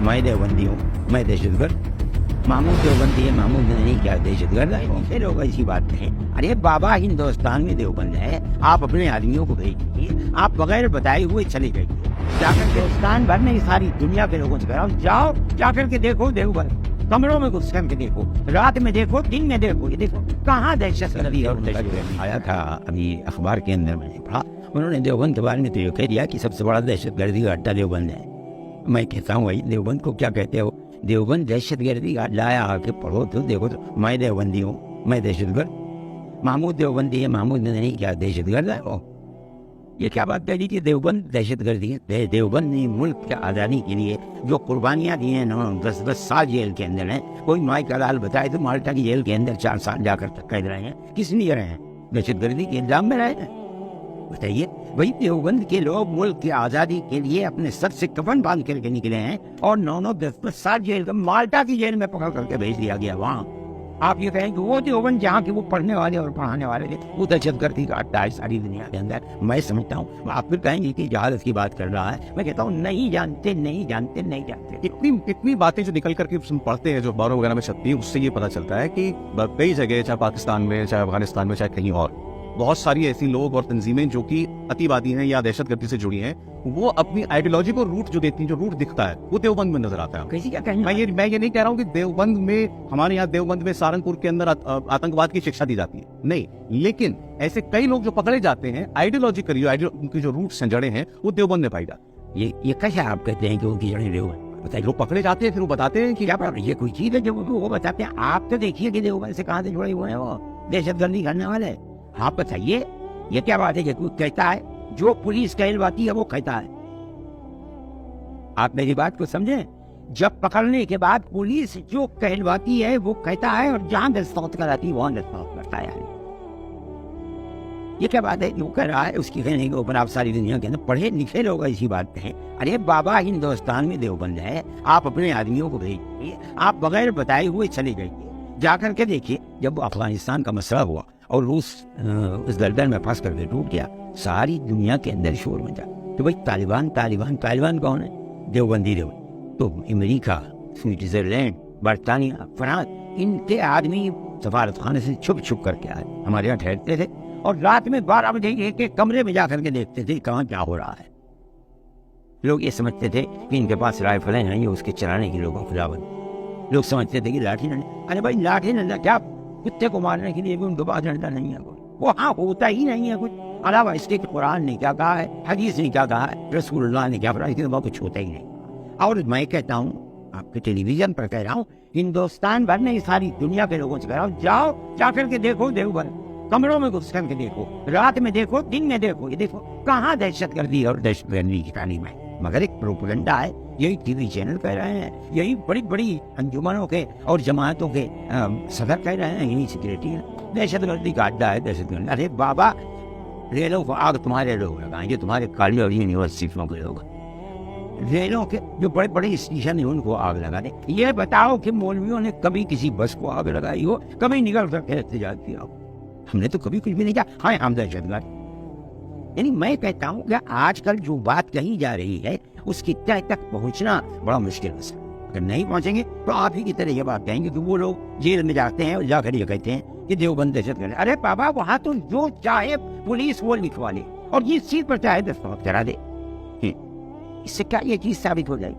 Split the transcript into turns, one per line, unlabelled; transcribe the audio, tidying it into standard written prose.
मैं देवबंदी हूँ, मैं दहशतगर्द। महमूद देवबंदी है, महमूद नहीं क्या दहशतगर्द है? फिर लोग ऐसी बात कहें। अरे बाबा, हिंदुस्तान में देवबंद है, आप अपने आदमियों को भेजिए, आप बगैर बताए हुए चले जाइए, जाकर के हिंदुस्तान भर में सारी दुनिया के लोगों से कराओ, जाओ जाकर के देखो देवबंद, कमरों में घुस करके देखो, रात में देखो, दिन में देखो, ये देखो कहाँ दहशतगर्दी और दहशतगर्दी। आया था अभी अखबार के अंदर, मैंने पढ़ा, उन्होंने देवबंद के बारे में तो ये कह दिया कि सबसे बड़ा दहशतगर्दी का अड्डा देवबंद है। मैं कहता हूँ भाई, देवबंद को क्या कहते हो? देवबंद दहशतगर्दी का अड्डा है, आके पढ़ो तो देखो तो। मैं देवबंदी हूँ, मैं दहशतगर्द। महमूद देवबंदी है, महमूद नहीं क्या दहशतगर्द है? वो ये क्या बात कह दी कि देवबंद दहशतगर्दी है? देवबंद ने मुल्क की आज़ादी के लिए जो कुर्बानियाँ दी हैं, 10-10 साल जेल के अंदर हैं। कोई माई का लाल बताए तो माल्टा की जेल के अंदर 4 साल जाकर तक कैद रहे हैं। किस लिए रहे हैं? दहशतगर्दी के इल्जाम में रहे हैं। बताइए भाई, देवबंद के लोग मुल्क की आज़ादी के लिए अपने सर से कफन बांध करके निकले हैं और 9-9, 10-10 साल जेल, माल्टा की जेल में पकड़ करके भेज दिया गया वहाँ। आप ये कहें कि वो देवबंद जहाँ के वो पढ़ने वाले और पढ़ाने वाले थे, वो दहशतगर्दी का अड्डा है सारी दुनिया के अंदर। मैं समझता हूँ। आप फिर कहेंगे कि जहालत की बात कर रहा है। मैं कहता हूँ नहीं जानते, नहीं जानते, नहीं जानते।
इतनी बातें जो निकल करके पढ़ते हैं, जो अखबारों वगैरह में छपती है, उससे ये पता चलता है कि कई जगह, चाहे पाकिस्तान में, चाहे अफगानिस्तान में, चाहे कहीं और, बहुत सारी ऐसी लोग और तंजीमें जो कि अतिवादी हैं या दहशतगर्दी से जुड़ी हैं, वो अपनी आइडियोलॉजी को रूट जो देती हैं, जो रूट दिखता है, वो देवबंद में नजर आता है।
कैसी क्या कहना?
मैं ये नहीं कह रहा हूँ कि देवबंद में, हमारे यहाँ देवबंद में, सहारनपुर के अंदर आतंकवाद की शिक्षा दी जाती है, नहीं। लेकिन ऐसे कई लोग जो पकड़े जाते हैं, आइडियोलॉजिकली उनकी जो रूट्स हैं, जड़ें हैं, वो देवबंद में पाई जाती है।
ये कैसे आप कहते हैं कि उनकी जड़ें देवबंद?
बताइए, लोग पकड़े जाते हैं, फिर वो बताते हैं कि
क्या ये कोई चीज है जो वो बताते हैं? आप तो देखिए कि देवबंद से कहाँ से जुड़े हुए हैं वो दहशतगर्दी करने वाले। आप बताइए, ये क्या बात है कि कोई कहता है जो पुलिस कहलवाती है वो कहता है? आप मेरी बात को समझें। जब पकड़ने के बाद पुलिस जो कहलवाती है वो कहता है, और जहां दस्तखत कराती है वहां दस्तखत करता है। ये क्या बात है? जो कह रहा है उसकी कहने के ऊपर आप सारी दुनिया के अंदर पढ़े लिखे लोग ऐसी बात कहें। अरे बाबा, हिंदुस्तान में देवबंद है, आप अपने आदमियों को भेजिए, आप बगैर बताए हुए चले जाइए, जाकर के देखिए। जब अफगानिस्तान का मसला हुआ और रूस उस दलदल में फंस करके टूट गया, सारी दुनिया के अंदर शोर मचा तो भाई तालिबान तालिबान तालिबान कौन है? देवबंदी देवबंद। तो अमेरिका, स्विट्जरलैंड, बरतानिया, फ्रांस, इनके आदमी सफारत खाने से छुप छुप करके आए, हमारे यहाँ ठहरते थे और रात में 12 बजे एक एक कमरे में जाकर के देखते थे कहाँ क्या हो रहा है। लोग ये समझते थे कि इनके पास राइफलें हैं, ये उसके चलाने की लोगों खुदाबंद। लोग समझते थे कि लाठी डंडा। अरे भाई, लाठी डंडा क्या, कुत्ते को मारने के लिए भी उनके पास डंडा नहीं है कोई, वो हाँ होता ही नहीं है कुछ। अलावा इसके कुरान ने क्या कहा है, हदीस ने क्या कहा है, रसूलुल्लाह ने क्या कहा, इसके बाद कुछ होता ही नहीं। और मैं कहता हूँ, आपके टेलीविजन पर कह रहा हूँ, हिंदुस्तान भर में सारी दुनिया के लोगों से कह रहा हूँ, जाओ जाकर के देखो देवबंद, कमरों में घुस करके देखो, रात में देखो, दिन में देखो, ये देखो कहाँ दहशतगर्दी और दहशतगर्दी की तालीम है। मगर एक प्रोपेगेंडा है, यही टीवी चैनल कह रहे हैं, यही बड़ी बड़ी अंजुमनों के और जमातों के सदर कह रहे हैं, यही सिक्योरिटी है, दहशतगर्दी का अड्डा है दहशतगर्दी। अरे बाबा, रेलों को आग तुम्हारे लोग लगाएंगे, तुम्हारे कॉलेज और यूनिवर्सिटियों के लोग, रेलों के जो बड़े बड़े स्टेशन है उनको आग लगा दे। ये बताओ कि मौलवियों ने कभी किसी बस को आग लगाई हो? कभी निकल करके एहतजाज किया हो? हमने तो कभी कुछ भी नहीं किया। हाँ, हम दहशतगर्द। यानी मैं कहता हूँ कि आजकल जो बात कही जा रही है उसकी तह तक पहुंचना बड़ा मुश्किल है। अगर नहीं पहुंचेंगे तो आप ही की तरह ये बात कहेंगे कि वो लोग जेल में जाते हैं और जाकर ये कहते हैं कि देवबंद दहशतगर्द। अरे बाबा, वहां तो जो चाहे पुलिस वो लिखवा ले और ये चीज पर चाहे दस्तखत करा दे, इससे क्या ये चीज साबित हो जाएगी?